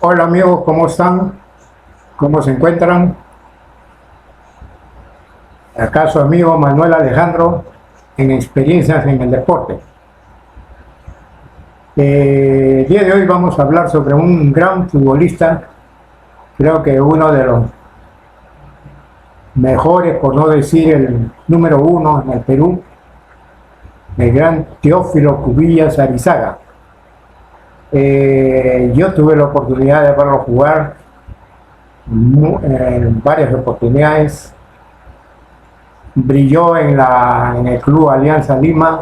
Hola amigos, ¿cómo están? ¿Cómo se encuentran? Acá su amigo Manuel Alejandro en Experiencias en el Deporte. El día de hoy vamos a hablar sobre un gran futbolista, creo que uno de los mejores, por no decir el número uno en el Perú, el gran Teófilo Cubillas Arizaga. Yo tuve la oportunidad de verlo jugar en varias oportunidades. Brilló en el club Alianza Lima,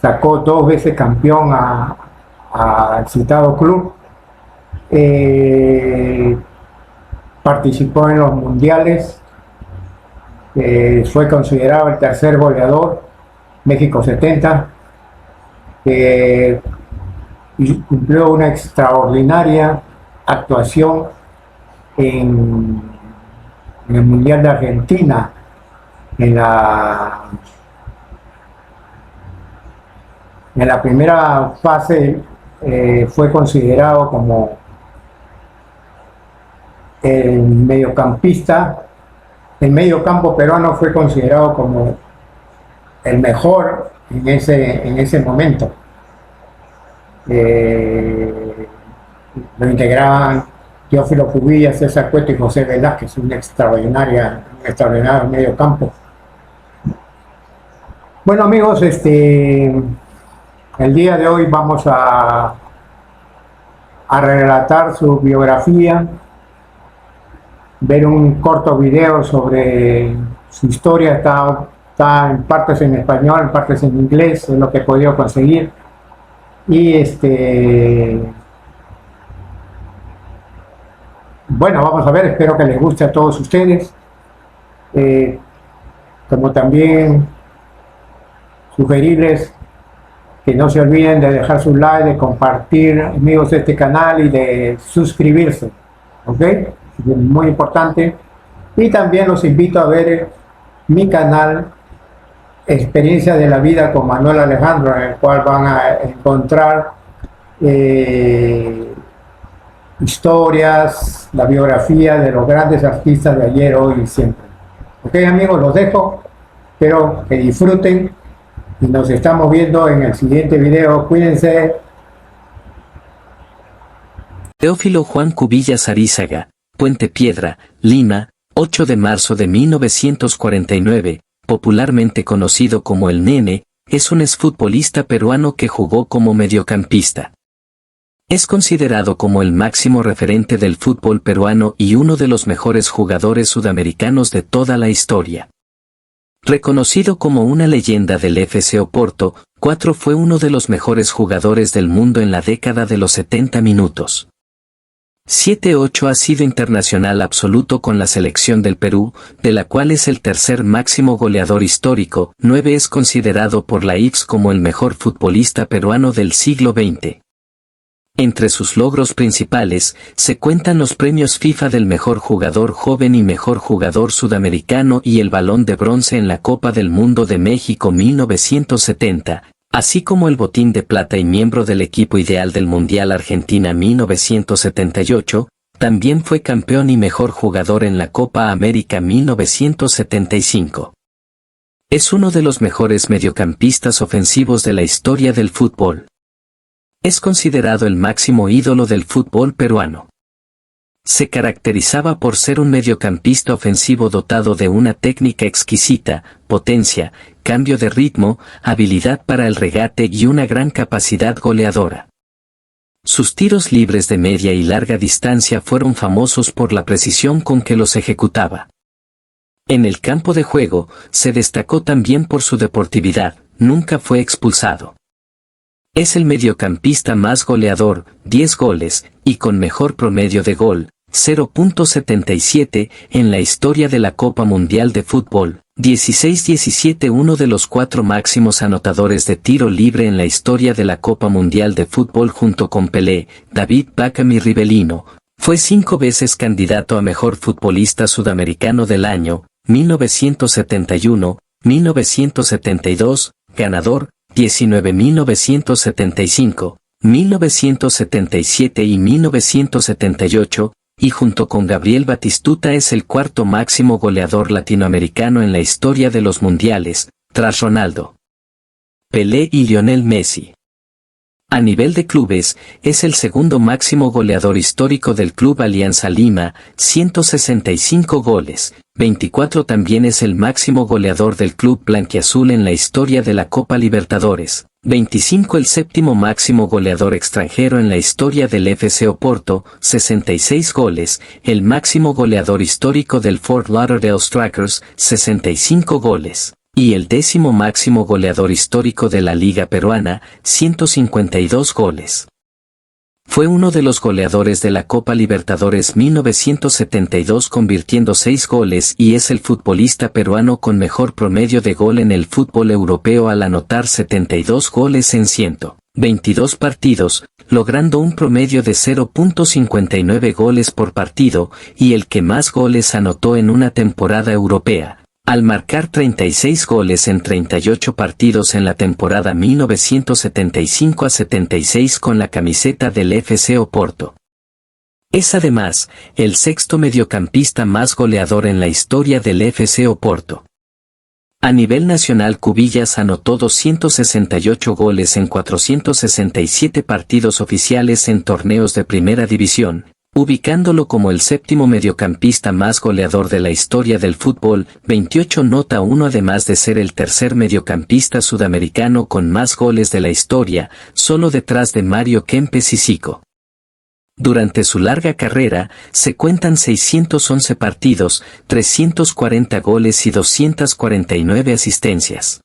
sacó 2 veces campeón al citado club, participó en los mundiales, fue considerado el tercer goleador, México 70, y cumplió una extraordinaria actuación en el Mundial de Argentina, en la primera fase. Fue considerado como el mediocampista, el mediocampo peruano fue considerado como el mejor en ese momento. Lo integraban Teófilo Cubillas, César Cueto y José Velázquez, un extraordinario medio campo. Bueno amigos, el día de hoy vamos a relatar su biografía, ver un corto video sobre su historia. Está en partes en español, en partes en inglés, es lo que he podido conseguir. Y bueno, vamos a ver, espero que les guste a todos ustedes. Como también sugerirles que no se olviden de dejar su like, de compartir, amigos, este canal, y de suscribirse, ¿ok? Es muy importante. Y también los invito a ver mi canal Experiencia de la Vida con Manuel Alejandro, en el cual van a encontrar historias, la biografía de los grandes artistas de ayer, hoy y siempre. Ok amigos, los dejo, espero que disfruten y nos estamos viendo en el siguiente video. Cuídense. Teófilo Juan Cubillas Arizaga, Puente Piedra, Lima, 8 de marzo de 1949, popularmente conocido como El Nene, es un exfutbolista peruano que jugó como mediocampista. Es considerado como el máximo referente del fútbol peruano y uno de los mejores jugadores sudamericanos de toda la historia. Reconocido como una leyenda del FC Oporto, 4 fue uno de los mejores jugadores del mundo en la década de los 70 minutos. 7-8 ha sido internacional absoluto con la selección del Perú, de la cual es el tercer máximo goleador histórico. 9 es considerado por la IFS como el mejor futbolista peruano del siglo XX. Entre sus logros principales, se cuentan los premios FIFA del mejor jugador joven y mejor jugador sudamericano y el Balón de Bronce en la Copa del Mundo de México 1970, así como el Botín de Plata y miembro del equipo ideal del Mundial Argentina 1978, también fue campeón y mejor jugador en la Copa América 1975. Es uno de los mejores mediocampistas ofensivos de la historia del fútbol. Es considerado el máximo ídolo del fútbol peruano. Se caracterizaba por ser un mediocampista ofensivo dotado de una técnica exquisita, potencia, cambio de ritmo, habilidad para el regate y una gran capacidad goleadora. Sus tiros libres de media y larga distancia fueron famosos por la precisión con que los ejecutaba. En el campo de juego, se destacó también por su deportividad, nunca fue expulsado. Es el mediocampista más goleador, 10 goles, y con mejor promedio de gol, 0.77, en la historia de la Copa Mundial de Fútbol, 16-17. Uno de los 4 máximos anotadores de tiro libre en la historia de la Copa Mundial de Fútbol junto con Pelé, David Beckham y Rivelino, fue 5 veces candidato a Mejor Futbolista Sudamericano del Año, 1971, 1972, ganador, 1975, 1977 y 1978, y junto con Gabriel Batistuta es el 4º máximo goleador latinoamericano en la historia de los mundiales, tras Ronaldo, Pelé y Lionel Messi. A nivel de clubes, es el 2º máximo goleador histórico del Club Alianza Lima, 165 goles, 24. También es el máximo goleador del Club Blanquiazul en la historia de la Copa Libertadores, 25. El 7º máximo goleador extranjero en la historia del FC Oporto, 66 goles, el máximo goleador histórico del Fort Lauderdale Strikers, 65 goles. Y el 10º máximo goleador histórico de la Liga Peruana, 152 goles. Fue uno de los goleadores de la Copa Libertadores 1972 convirtiendo 6 goles y es el futbolista peruano con mejor promedio de gol en el fútbol europeo al anotar 72 goles en 122 partidos, logrando un promedio de 0.59 goles por partido y el que más goles anotó en una temporada europea, al marcar 36 goles en 38 partidos en la temporada 1975-76 con la camiseta del FC Oporto. Es además, el 6º mediocampista más goleador en la historia del FC Oporto. A nivel nacional Cubillas anotó 268 goles en 467 partidos oficiales en torneos de primera división, ubicándolo como el 7º mediocampista más goleador de la historia del fútbol, 28-1 además de ser el 3er mediocampista sudamericano con más goles de la historia, solo detrás de Mario Kempes y Zico. Durante su larga carrera, se cuentan 611 partidos, 340 goles y 249 asistencias.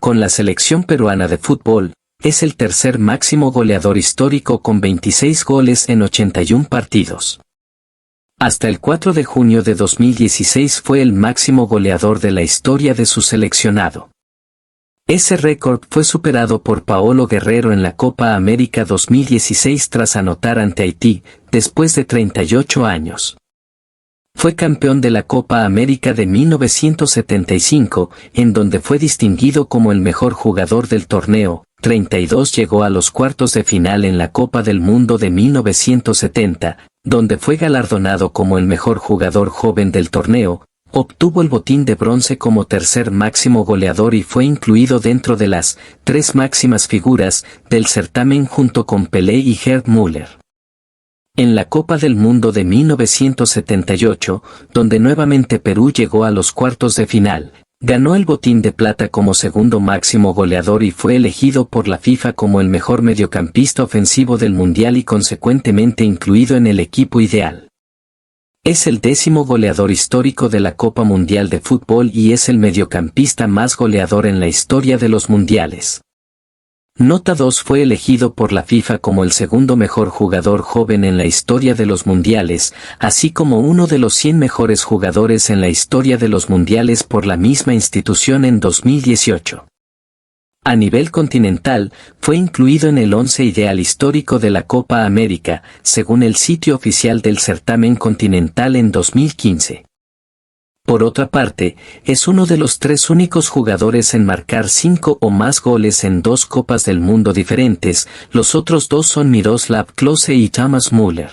Con la selección peruana de fútbol, es el 3er máximo goleador histórico con 26 goles en 81 partidos. Hasta el 4 de junio de 2016 fue el máximo goleador de la historia de su seleccionado. Ese récord fue superado por Paolo Guerrero en la Copa América 2016 tras anotar ante Haití, después de 38 años. Fue campeón de la Copa América de 1975, en donde fue distinguido como el mejor jugador del torneo. 32 llegó a los cuartos de final en la Copa del Mundo de 1970, donde fue galardonado como el mejor jugador joven del torneo, obtuvo el botín de bronce como 3er máximo goleador y fue incluido dentro de las 3 máximas figuras del certamen junto con Pelé y Gerd Müller. En la Copa del Mundo de 1978, donde nuevamente Perú llegó a los cuartos de final, ganó el botín de plata como 2º máximo goleador y fue elegido por la FIFA como el mejor mediocampista ofensivo del Mundial y consecuentemente incluido en el equipo ideal. Es el 10º goleador histórico de la Copa Mundial de Fútbol y es el mediocampista más goleador en la historia de los mundiales. Nota 2 fue elegido por la FIFA como el 2º mejor jugador joven en la historia de los mundiales, así como uno de los 100 mejores jugadores en la historia de los mundiales por la misma institución en 2018. A nivel continental, fue incluido en el 11 ideal histórico de la Copa América, según el sitio oficial del certamen continental en 2015. Por otra parte, es uno de los 3 únicos jugadores en marcar 5 o más goles en 2 Copas del Mundo diferentes, los otros 2 son Miroslav Klose y Thomas Müller.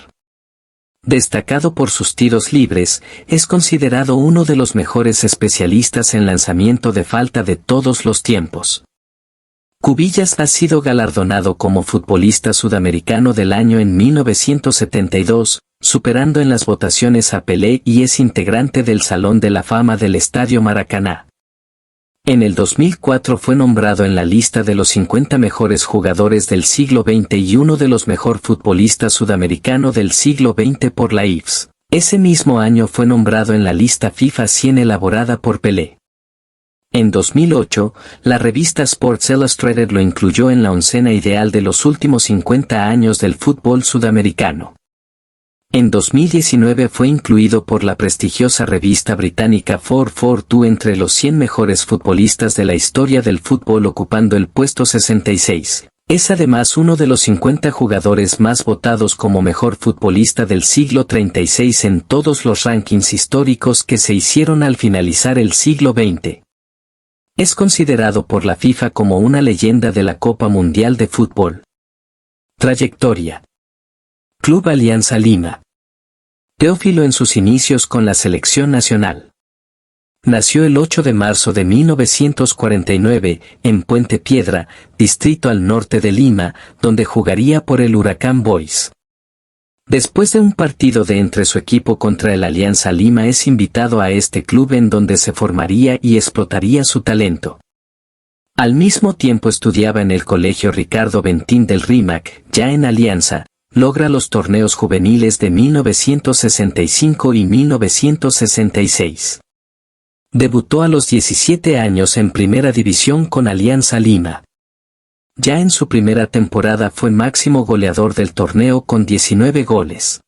Destacado por sus tiros libres, es considerado uno de los mejores especialistas en lanzamiento de falta de todos los tiempos. Cubillas ha sido galardonado como futbolista sudamericano del año en 1972, superando en las votaciones a Pelé y es integrante del Salón de la Fama del Estadio Maracaná. En el 2004 fue nombrado en la lista de los 50 mejores jugadores del siglo XX y uno de los mejores futbolistas sudamericanos del siglo XX por la IFS. Ese mismo año fue nombrado en la lista FIFA 100 elaborada por Pelé. En 2008, la revista Sports Illustrated lo incluyó en la oncena ideal de los últimos 50 años del fútbol sudamericano. En 2019 fue incluido por la prestigiosa revista británica 442 entre los 100 mejores futbolistas de la historia del fútbol, ocupando el puesto 66. Es además uno de los 50 jugadores más votados como mejor futbolista del siglo 36 en todos los rankings históricos que se hicieron al finalizar el siglo XX. Es considerado por la FIFA como una leyenda de la Copa Mundial de Fútbol. Trayectoria. Club Alianza Lima. Teófilo en sus inicios con la selección nacional. Nació el 8 de marzo de 1949, en Puente Piedra, distrito al norte de Lima, donde jugaría por el Huracán Boys. Después de un partido de entre su equipo contra el Alianza Lima es invitado a este club en donde se formaría y explotaría su talento. Al mismo tiempo estudiaba en el Colegio Ricardo Bentín del Rímac, ya en Alianza. Logra los torneos juveniles de 1965 y 1966. Debutó a los 17 años en Primera División con Alianza Lima. Ya en su primera temporada fue máximo goleador del torneo con 19 goles.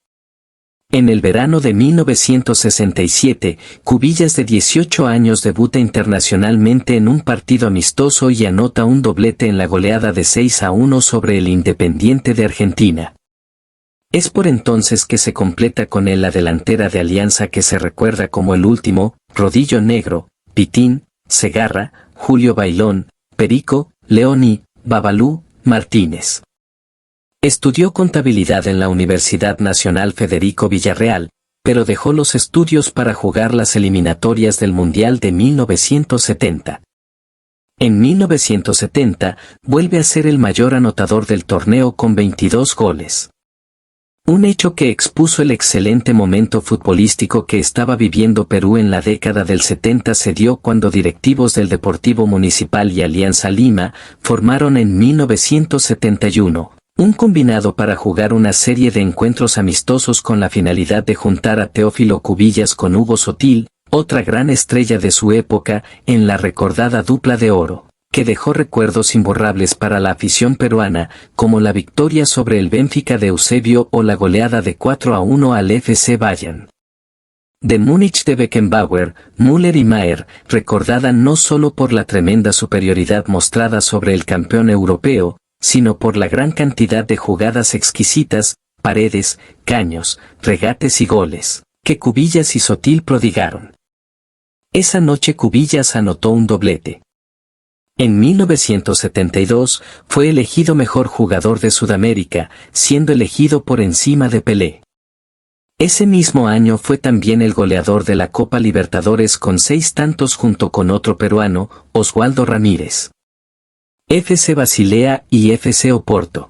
En el verano de 1967, Cubillas de 18 años debuta internacionalmente en un partido amistoso y anota un doblete en la goleada de 6-1 sobre el Independiente de Argentina. Es por entonces que se completa con él la delantera de Alianza que se recuerda como el último: Rodillo Negro, Pitín, Segarra, Julio Bailón, Perico, León y Babalú Martínez. Estudió contabilidad en la Universidad Nacional Federico Villarreal, pero dejó los estudios para jugar las eliminatorias del Mundial de 1970. En 1970, vuelve a ser el mayor anotador del torneo con 22 goles. Un hecho que expuso el excelente momento futbolístico que estaba viviendo Perú en la década del 70 se dio cuando directivos del Deportivo Municipal y Alianza Lima formaron en 1971 un combinado para jugar una serie de encuentros amistosos con la finalidad de juntar a Teófilo Cubillas con Hugo Sotil, otra gran estrella de su época, en la recordada dupla de oro, que dejó recuerdos imborrables para la afición peruana, como la victoria sobre el Benfica de Eusebio o la goleada de 4-1 al FC Bayern de Múnich de Beckenbauer, Müller y Maier, recordada no solo por la tremenda superioridad mostrada sobre el campeón europeo, sino por la gran cantidad de jugadas exquisitas, paredes, caños, regates y goles, que Cubillas y Sotil prodigaron. Esa noche Cubillas anotó un doblete. En 1972 fue elegido mejor jugador de Sudamérica, siendo elegido por encima de Pelé. Ese mismo año fue también el goleador de la Copa Libertadores con 6 tantos junto con otro peruano, Oswaldo Ramírez. FC Basilea y FC Oporto.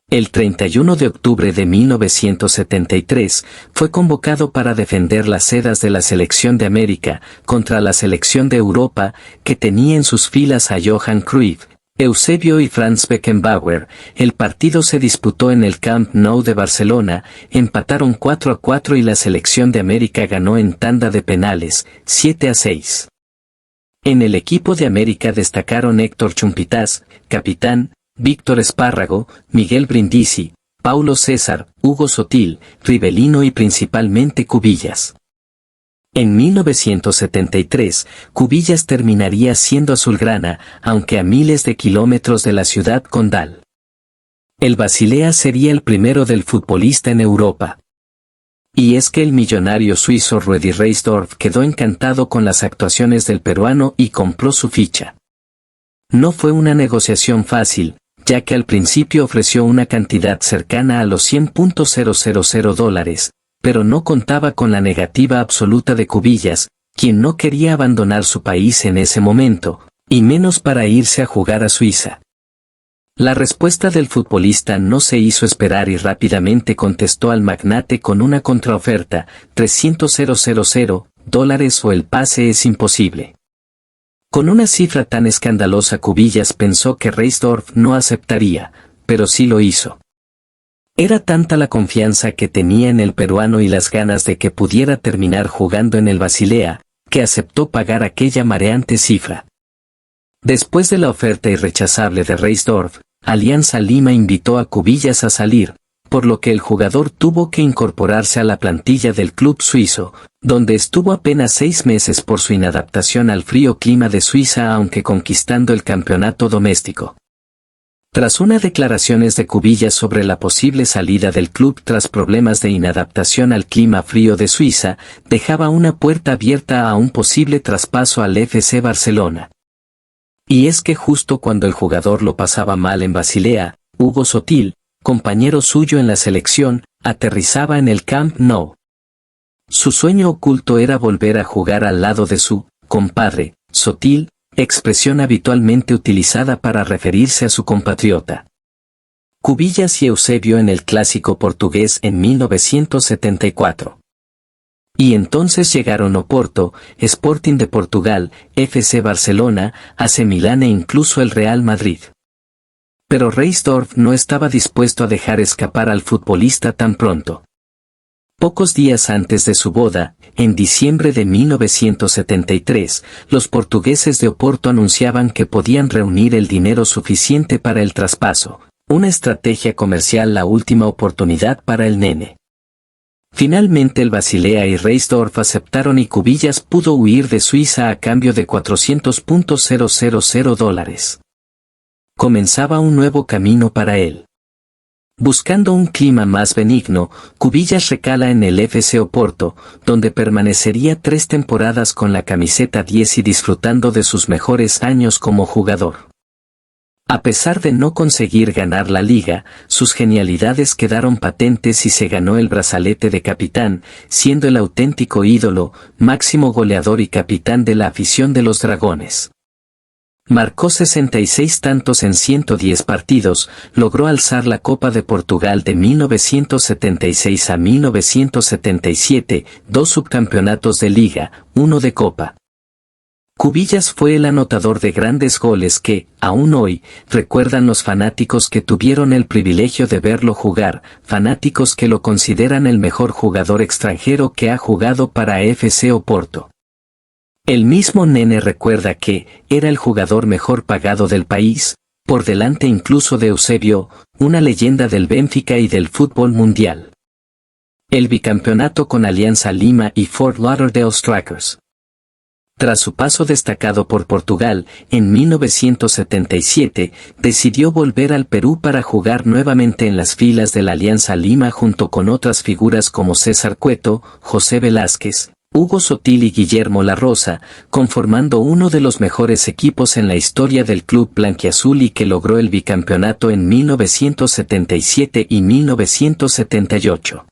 El 31 de octubre de 1973 fue convocado para defender las sedas de la Selección de América contra la Selección de Europa, que tenía en sus filas a Johan Cruyff, Eusebio y Franz Beckenbauer. El partido se disputó en el Camp Nou de Barcelona, empataron 4-4 y la Selección de América ganó en tanda de penales, 7-6. En el equipo de América destacaron Héctor Chumpitaz, capitán, Víctor Espárrago, Miguel Brindisi, Paulo César, Hugo Sotil, Rivelino y principalmente Cubillas. En 1973, Cubillas terminaría siendo azulgrana, aunque a miles de kilómetros de la ciudad condal. El Basilea sería el primero del futbolista en Europa. Y es que el millonario suizo Rudi Reisdorf quedó encantado con las actuaciones del peruano y compró su ficha. No fue una negociación fácil, ya que al principio ofreció una cantidad cercana a los $100,000, pero no contaba con la negativa absoluta de Cubillas, quien no quería abandonar su país en ese momento, y menos para irse a jugar a Suiza. La respuesta del futbolista no se hizo esperar y rápidamente contestó al magnate con una contraoferta: $300,000 o el pase es imposible. Con una cifra tan escandalosa Cubillas pensó que Reisdorf no aceptaría, pero sí lo hizo. Era tanta la confianza que tenía en el peruano y las ganas de que pudiera terminar jugando en el Basilea, que aceptó pagar aquella mareante cifra. Después de la oferta irrechazable de Reisdorf, Alianza Lima invitó a Cubillas a salir, por lo que el jugador tuvo que incorporarse a la plantilla del club suizo, donde estuvo apenas 6 meses por su inadaptación al frío clima de Suiza aunque conquistando el campeonato doméstico. Tras unas declaraciones de Cubillas sobre la posible salida del club tras problemas de inadaptación al clima frío de Suiza, dejaba una puerta abierta a un posible traspaso al FC Barcelona. Y es que justo cuando el jugador lo pasaba mal en Basilea, Hugo Sotil, compañero suyo en la selección, aterrizaba en el Camp Nou. Su sueño oculto era volver a jugar al lado de su compadre, Sotil, expresión habitualmente utilizada para referirse a su compatriota. Cubillas y Eusebio en el clásico portugués en 1974. Y entonces llegaron Oporto, Sporting de Portugal, FC Barcelona, AC Milán e incluso el Real Madrid. Pero Reisdorf no estaba dispuesto a dejar escapar al futbolista tan pronto. Pocos días antes de su boda, en diciembre de 1973, los portugueses de Oporto anunciaban que podían reunir el dinero suficiente para el traspaso, una estrategia comercial la última oportunidad para el nene. Finalmente el Basilea y Reisdorf aceptaron y Cubillas pudo huir de Suiza a cambio de $400,000. Comenzaba un nuevo camino para él. Buscando un clima más benigno, Cubillas recala en el FC Oporto, donde permanecería 3 temporadas con la camiseta 10 y disfrutando de sus mejores años como jugador. A pesar de no conseguir ganar la liga, sus genialidades quedaron patentes y se ganó el brazalete de capitán, siendo el auténtico ídolo, máximo goleador y capitán de la afición de los Dragones. Marcó 66 tantos en 110 partidos, logró alzar la Copa de Portugal de 1976 a 1977, 2 subcampeonatos de liga, 1 de Copa. Cubillas fue el anotador de grandes goles que, aún hoy, recuerdan los fanáticos que tuvieron el privilegio de verlo jugar, fanáticos que lo consideran el mejor jugador extranjero que ha jugado para FC Oporto. El mismo nene recuerda que era el jugador mejor pagado del país, por delante incluso de Eusebio, una leyenda del Benfica y del fútbol mundial. El bicampeonato con Alianza Lima y Fort Lauderdale Strikers. Tras su paso destacado por Portugal, en 1977, decidió volver al Perú para jugar nuevamente en las filas de la Alianza Lima junto con otras figuras como César Cueto, José Velázquez, Hugo Sotil y Guillermo La Rosa, conformando uno de los mejores equipos en la historia del club blanquiazul y que logró el bicampeonato en 1977 y 1978.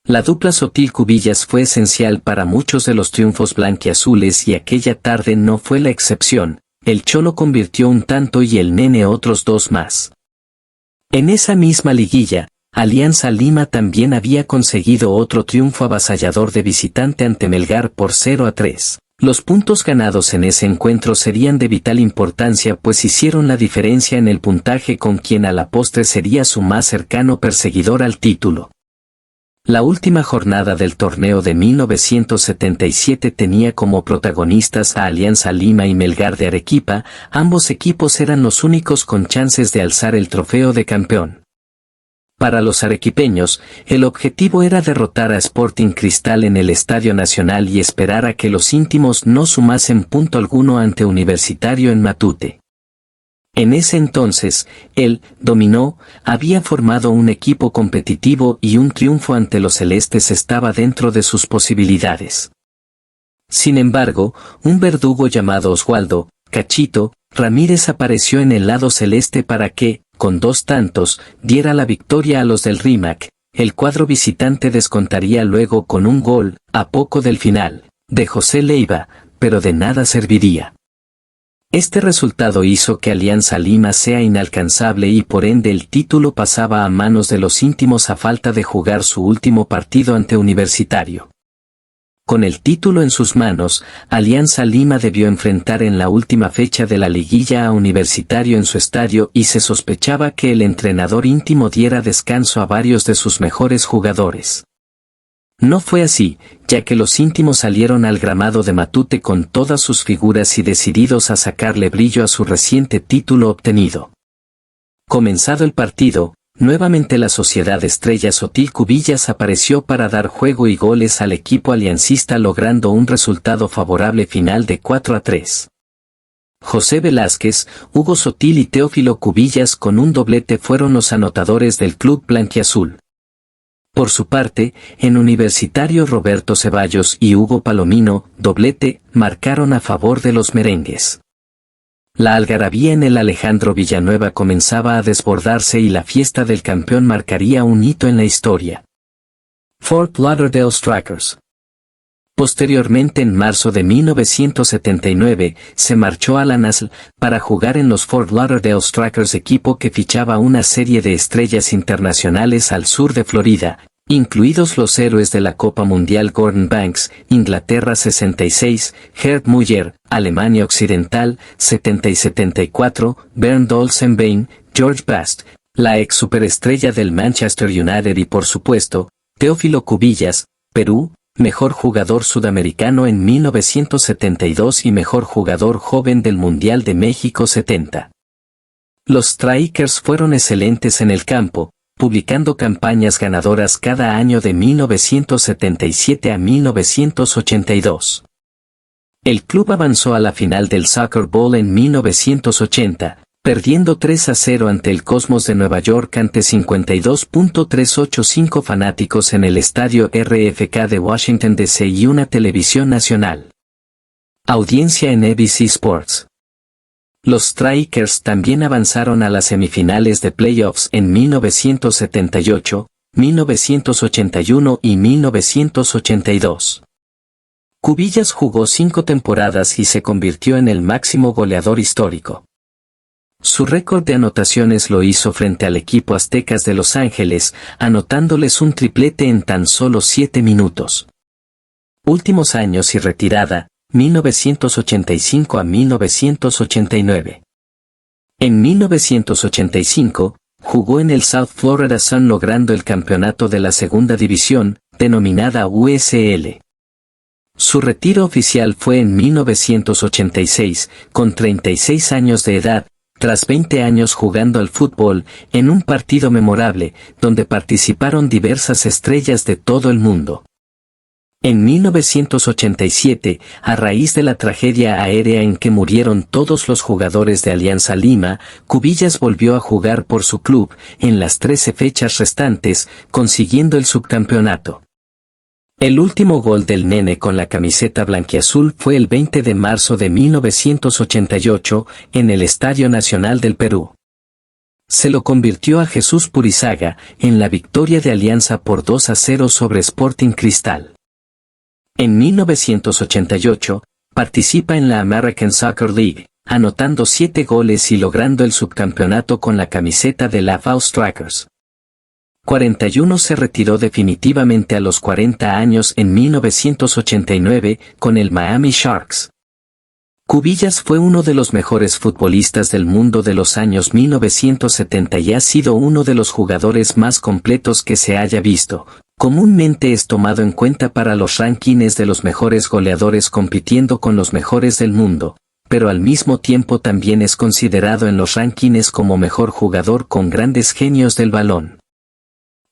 La dupla Sotil-Cubillas fue esencial para muchos de los triunfos blanquiazules y aquella tarde no fue la excepción, el Cholo convirtió un tanto y el nene otros 2 más. En esa misma liguilla, Alianza Lima también había conseguido otro triunfo avasallador de visitante ante Melgar por 0-3. Los puntos ganados en ese encuentro serían de vital importancia pues hicieron la diferencia en el puntaje con quien a la postre sería su más cercano perseguidor al título. La última jornada del torneo de 1977 tenía como protagonistas a Alianza Lima y Melgar de Arequipa, ambos equipos eran los únicos con chances de alzar el trofeo de campeón. Para los arequipeños, el objetivo era derrotar a Sporting Cristal en el Estadio Nacional y esperar a que los íntimos no sumasen punto alguno ante Universitario en Matute. En ese entonces, el Dominó había formado un equipo competitivo y un triunfo ante los celestes estaba dentro de sus posibilidades. Sin embargo, un verdugo llamado Oswaldo Cachito Ramírez apareció en el lado celeste para que, con 2 tantos, diera la victoria a los del Rímac. El cuadro visitante descontaría luego con un gol, a poco del final, de José Leiva, pero de nada serviría. Este resultado hizo que Alianza Lima sea inalcanzable y por ende el título pasaba a manos de los íntimos a falta de jugar su último partido ante Universitario. Con el título en sus manos, Alianza Lima debió enfrentar en la última fecha de la liguilla a Universitario en su estadio y se sospechaba que el entrenador íntimo diera descanso a varios de sus mejores jugadores. No fue así, ya que los íntimos salieron al gramado de Matute con todas sus figuras y decididos a sacarle brillo a su reciente título obtenido. Comenzado el partido, nuevamente la Sociedad Estrella Sotil Cubillas apareció para dar juego y goles al equipo aliancista logrando un resultado favorable final de 4-3. José Velázquez, Hugo Sotil y Teófilo Cubillas con un doblete fueron los anotadores del club blanquiazul. Por su parte, en Universitario Roberto Ceballos y Hugo Palomino, doblete, marcaron a favor de los merengues. La algarabía en el Alejandro Villanueva comenzaba a desbordarse y la fiesta del campeón marcaría un hito en la historia. Fort Lauderdale Strikers. Posteriormente, en marzo de 1979, se marchó a la NASL para jugar en los Fort Lauderdale Strikers, equipo que fichaba una serie de estrellas internacionales al sur de Florida, incluidos los héroes de la Copa Mundial Gordon Banks, Inglaterra 66, Gerd Müller, Alemania Occidental, 70 y 74, Bernd Olsenbein, George Best, la ex superestrella del Manchester United y por supuesto, Teófilo Cubillas, Perú, mejor jugador sudamericano en 1972 y mejor jugador joven del Mundial de México 70. Los Strikers fueron excelentes en el campo, publicando campañas ganadoras cada año de 1977 a 1982. El club avanzó a la final del Soccer Bowl en 1980, perdiendo 3-0 ante el Cosmos de Nueva York ante 52.385 fanáticos en el estadio RFK de Washington DC y una televisión nacional. Audiencia en ABC Sports. Los Strikers también avanzaron a las semifinales de playoffs en 1978, 1981 y 1982. Cubillas jugó 5 temporadas y se convirtió en el máximo goleador histórico. Su récord de anotaciones lo hizo frente al equipo Aztecas de Los Ángeles, anotándoles un triplete en tan solo 7 minutos. Últimos años y retirada, 1985 a 1989. En 1985, jugó en el South Florida Sun logrando el campeonato de la segunda división, denominada USL. Su retiro oficial fue en 1986, con 36 años de edad, tras 20 años jugando al fútbol, en un partido memorable, donde participaron diversas estrellas de todo el mundo. En 1987, a raíz de la tragedia aérea en que murieron todos los jugadores de Alianza Lima, Cubillas volvió a jugar por su club, en las 13 fechas restantes, consiguiendo el subcampeonato. El último gol del Nene con la camiseta blanquiazul fue el 20 de marzo de 1988, en el Estadio Nacional del Perú. Se lo convirtió a Jesús Purizaga, en la victoria de Alianza por 2-0 sobre Sporting Cristal. En 1988, participa en la American Soccer League, anotando 7 goles y logrando el subcampeonato con la camiseta de la FAU Strikers. 41 se retiró definitivamente a los 40 años en 1989, con el Miami Sharks. Cubillas fue uno de los mejores futbolistas del mundo de los años 1970 y ha sido uno de los jugadores más completos que se haya visto. Comúnmente es tomado en cuenta para los rankings de los mejores goleadores compitiendo con los mejores del mundo, pero al mismo tiempo también es considerado en los rankings como mejor jugador con grandes genios del balón.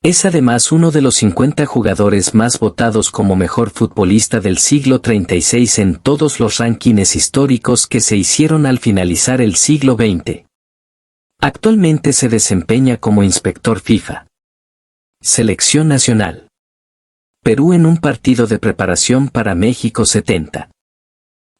Es además uno de los 50 jugadores más votados como mejor futbolista del siglo 36 en todos los rankings históricos que se hicieron al finalizar el siglo XX. Actualmente se desempeña como inspector FIFA. Selección nacional. Perú en un partido de preparación para México 70.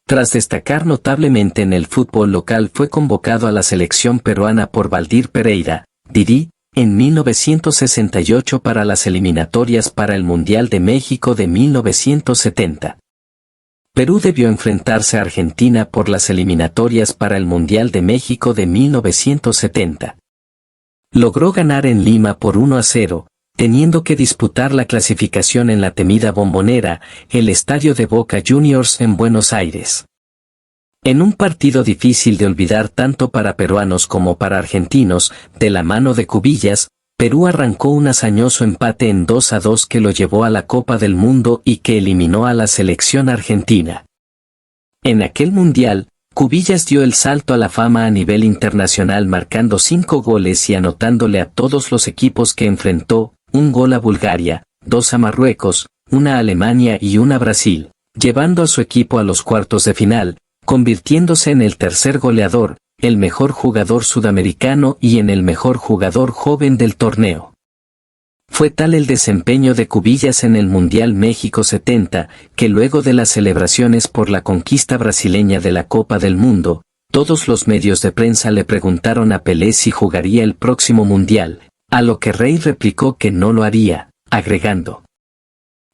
Tras destacar notablemente en el fútbol local fue convocado a la selección peruana por Valdir Pereira, Didi, en 1968 para las eliminatorias para el Mundial de México de 1970. Perú debió enfrentarse a Argentina por las eliminatorias para el Mundial de México de 1970. Logró ganar en Lima por 1-0, teniendo que disputar la clasificación en la temida Bombonera, el estadio de Boca Juniors en Buenos Aires. En un partido difícil de olvidar tanto para peruanos como para argentinos, de la mano de Cubillas, Perú arrancó un hazañoso empate en 2-2 que lo llevó a la Copa del Mundo y que eliminó a la selección argentina. En aquel mundial, Cubillas dio el salto a la fama a nivel internacional marcando 5 goles y anotándole a todos los equipos que enfrentó, un gol a Bulgaria, 2 a Marruecos, 1 a Alemania y 1 a Brasil, llevando a su equipo a los cuartos de final, convirtiéndose en el tercer goleador, el mejor jugador sudamericano y en el mejor jugador joven del torneo. Fue tal el desempeño de Cubillas en el Mundial México 70, que luego de las celebraciones por la conquista brasileña de la Copa del Mundo, todos los medios de prensa le preguntaron a Pelé si jugaría el próximo Mundial, a lo que Rey replicó que no lo haría, agregando: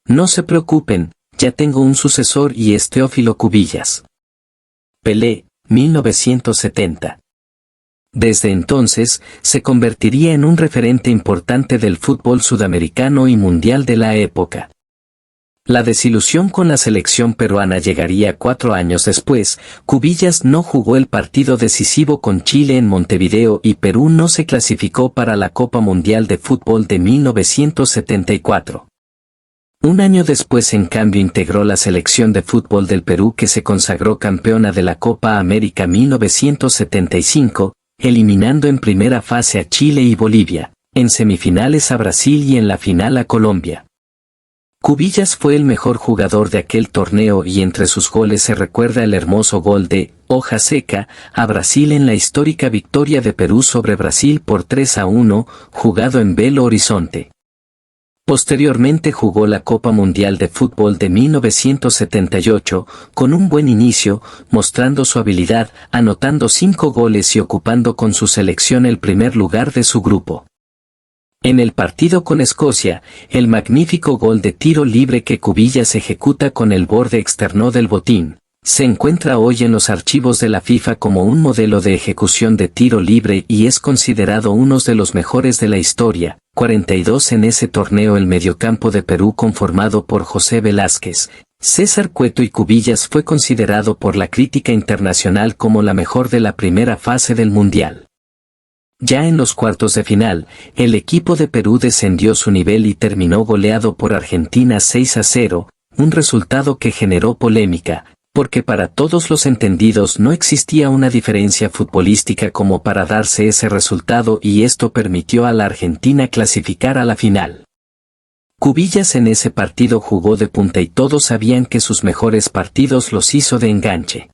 "No se preocupen, ya tengo un sucesor y es Teófilo Cubillas". Pelé, 1970. Desde entonces, se convertiría en un referente importante del fútbol sudamericano y mundial de la época. La desilusión con la selección peruana llegaría 4 años después. Cubillas no jugó el partido decisivo con Chile en Montevideo y Perú no se clasificó para la Copa Mundial de Fútbol de 1974. Un año después en cambio integró la selección de fútbol del Perú que se consagró campeona de la Copa América 1975, eliminando en primera fase a Chile y Bolivia, en semifinales a Brasil y en la final a Colombia. Cubillas fue el mejor jugador de aquel torneo y entre sus goles se recuerda el hermoso gol de hoja seca a Brasil en la histórica victoria de Perú sobre Brasil por 3-1, jugado en Belo Horizonte. Posteriormente jugó la Copa Mundial de Fútbol de 1978, con un buen inicio, mostrando su habilidad, anotando 5 goles y ocupando con su selección el primer lugar de su grupo. En el partido con Escocia, el magnífico gol de tiro libre que Cubillas ejecuta con el borde externo del botín, se encuentra hoy en los archivos de la FIFA como un modelo de ejecución de tiro libre y es considerado uno de los mejores de la historia. 42 en ese torneo. El mediocampo de Perú conformado por José Velázquez, César Cueto y Cubillas fue considerado por la crítica internacional como la mejor de la primera fase del Mundial. Ya en los cuartos de final, el equipo de Perú descendió su nivel y terminó goleado por Argentina 6-0, un resultado que generó polémica, porque para todos los entendidos no existía una diferencia futbolística como para darse ese resultado y esto permitió a la Argentina clasificar a la final. Cubillas en ese partido jugó de punta y todos sabían que sus mejores partidos los hizo de enganche.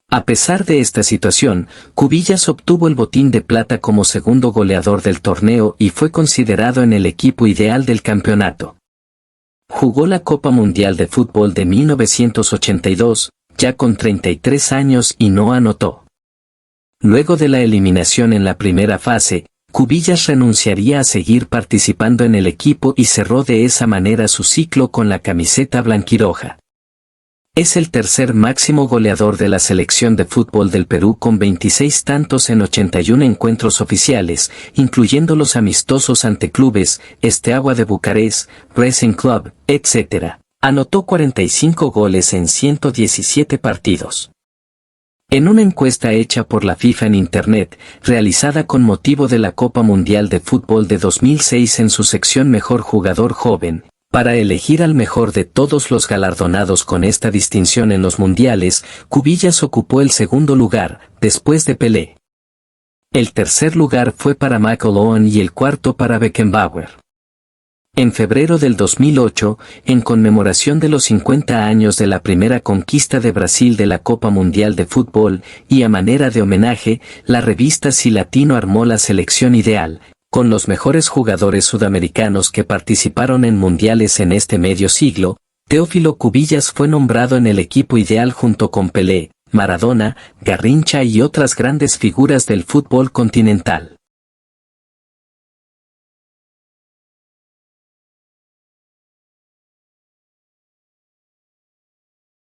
A pesar de esta situación, Cubillas obtuvo el botín de plata como segundo goleador del torneo y fue considerado en el equipo ideal del campeonato. Jugó la Copa Mundial de Fútbol de 1982, ya con 33 años y no anotó. Luego de la eliminación en la primera fase, Cubillas renunciaría a seguir participando en el equipo y cerró de esa manera su ciclo con la camiseta blanquiroja. Es el tercer máximo goleador de la selección de fútbol del Perú con 26 tantos en 81 encuentros oficiales, incluyendo los amistosos ante clubes, Steaua de Bucarest, Racing Club, etc. Anotó 45 goles en 117 partidos. En una encuesta hecha por la FIFA en Internet, realizada con motivo de la Copa Mundial de Fútbol de 2006 en su sección Mejor Jugador Joven, para elegir al mejor de todos los galardonados con esta distinción en los mundiales, Cubillas ocupó el segundo lugar, después de Pelé. El tercer lugar fue para Michael Owen y el cuarto para Beckenbauer. En febrero del 2008, en conmemoración de los 50 años de la primera conquista de Brasil de la Copa Mundial de Fútbol, y a manera de homenaje, la revista Sí Latino armó la selección ideal, con los mejores jugadores sudamericanos que participaron en mundiales en este medio siglo. Teófilo Cubillas fue nombrado en el equipo ideal junto con Pelé, Maradona, Garrincha y otras grandes figuras del fútbol continental.